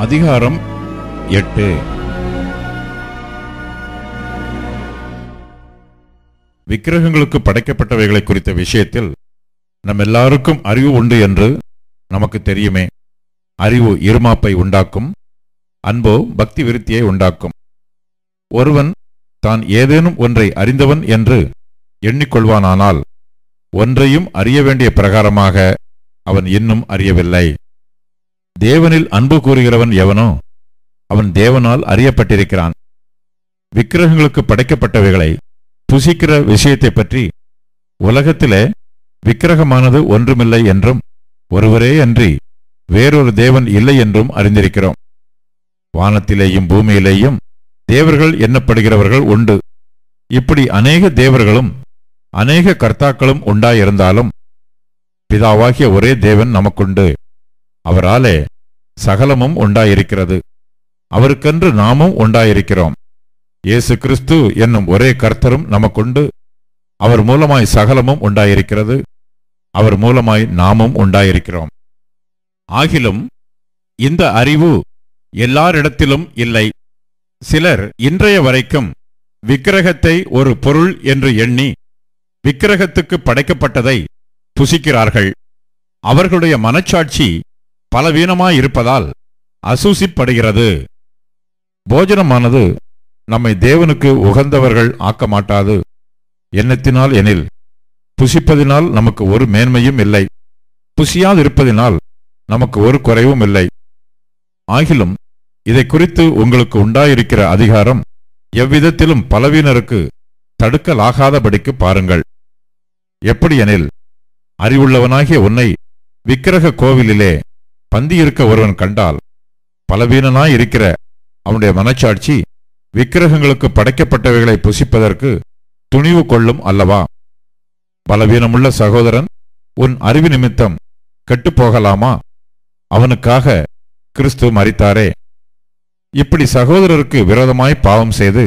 அதிகாரம் 8. விக்கிரகங்களுக்கு படைக்கப்பட்டவைகளை குறித்த விஷயத்தில் நம் எல்லாருக்கும் அறிவு உண்டு என்று நமக்கு தெரியுமே. அறிவு இருமாப்பை உண்டாக்கும், அன்போ பக்தி விருத்தியை உண்டாக்கும். ஒருவன் தான் ஏதேனும் ஒன்றை அறிந்தவன் என்று எண்ணிக்கொள்வானானால் ஒன்றையும் அறிய வேண்டிய பிரகாரமாக அவன் இன்னும் அறியவில்லை. தேவனில் அன்பு கூறுகிறவன் எவனோ அவன் தேவனால் அறியப்பட்டிருக்கிறான். விக்கிரகங்களுக்கு படைக்கப்பட்டவைகளை புசிக்கிற விஷயத்தை பற்றி உலகத்திலே விக்கிரகமானது ஒன்றுமில்லை என்றும் ஒருவரே அன்றி வேறொரு தேவன் இல்லை என்றும் அறிந்திருக்கிறோம். வானத்திலேயும் பூமியிலேயும் தேவர்கள் எண்ணப்படுகிறவர்கள் உண்டு. இப்படி அநேக தேவர்களும் அநேக கர்த்தாக்களும் உண்டாயிருந்தாலும் பிதாவாகிய ஒரே தேவன் நமக்குண்டு. அவராலே சகலமும் உண்டாயிருக்கிறது. அவருக்கென்று நாமும் உண்டாயிருக்கிறோம். இயேசு கிறிஸ்து என்னும் ஒரே கர்த்தரும் நமக்குண்டு. அவர் மூலமாய் சகலமும் உண்டாயிருக்கிறது. அவர் மூலமாய் நாமும் உண்டாயிருக்கிறோம். ஆகிலும் இந்த அறிவு எல்லாரிடத்திலும் இல்லை. சிலர் இன்றைய வரைக்கும் விக்கிரகத்தை ஒரு பொருள் என்று எண்ணி விக்கிரகத்துக்கு படைக்கப்பட்டதை புசிக்கிறார்கள். அவர்களுடைய மனச்சாட்சி பலவீனமாயிருப்பதால் அசூசிப்படுகிறது. போஜனமானது நம்மை தேவனுக்கு உகந்தவர்கள் ஆக்க மாட்டாது. எண்ணத்தினால் எனில் புசிப்பதினால் நமக்கு ஒரு மேன்மையும் இல்லை, புசியாதிருப்பதினால் நமக்கு ஒரு குறைவும் இல்லை. ஆகிலும் இதை குறித்து உங்களுக்கு உண்டாயிருக்கிற அதிகாரம் எவ்விதத்திலும் பலவீனருக்கு தடுக்கலாகாதபடிக்கு பாருங்கள். எப்படியெனில் அறிவுள்ளவனாகிய உன்னை விக்கிரக கோவிலிலே பந்தியிருக்க ஒருவன் கண்டால் பலவீனனாயிருக்கிற அவனுடைய மனச்சாட்சி விக்கிரகங்களுக்கு படைக்கப்பட்டவைகளை புசிப்பதற்கு துணிவு கொள்ளும் அல்லவா? பலவீனமுள்ள சகோதரன் உன் அறிவு நிமித்தம் கெட்டுப்போகலாமா? அவனுக்காக கிறிஸ்து மரித்தாரே. இப்படி சகோதரருக்கு விரோதமாய் பாவம் செய்து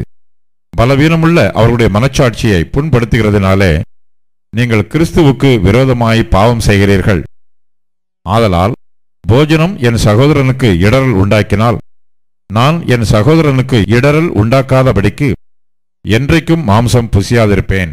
பலவீனமுள்ள அவர்களுடைய மனச்சாட்சியை புண்படுத்துகிறதுனாலே நீங்கள் கிறிஸ்துவுக்கு விரோதமாய் பாவம் செய்கிறீர்கள். ஆதலால் போஜனம் என் சகோதரனுக்கு இடரல் உண்டாக்கினால் நான் என் சகோதரனுக்கு இடரல் உண்டாக்காதபடிக்கு என்றைக்கும் மாம்சம் புசியாதிருப்பேன்.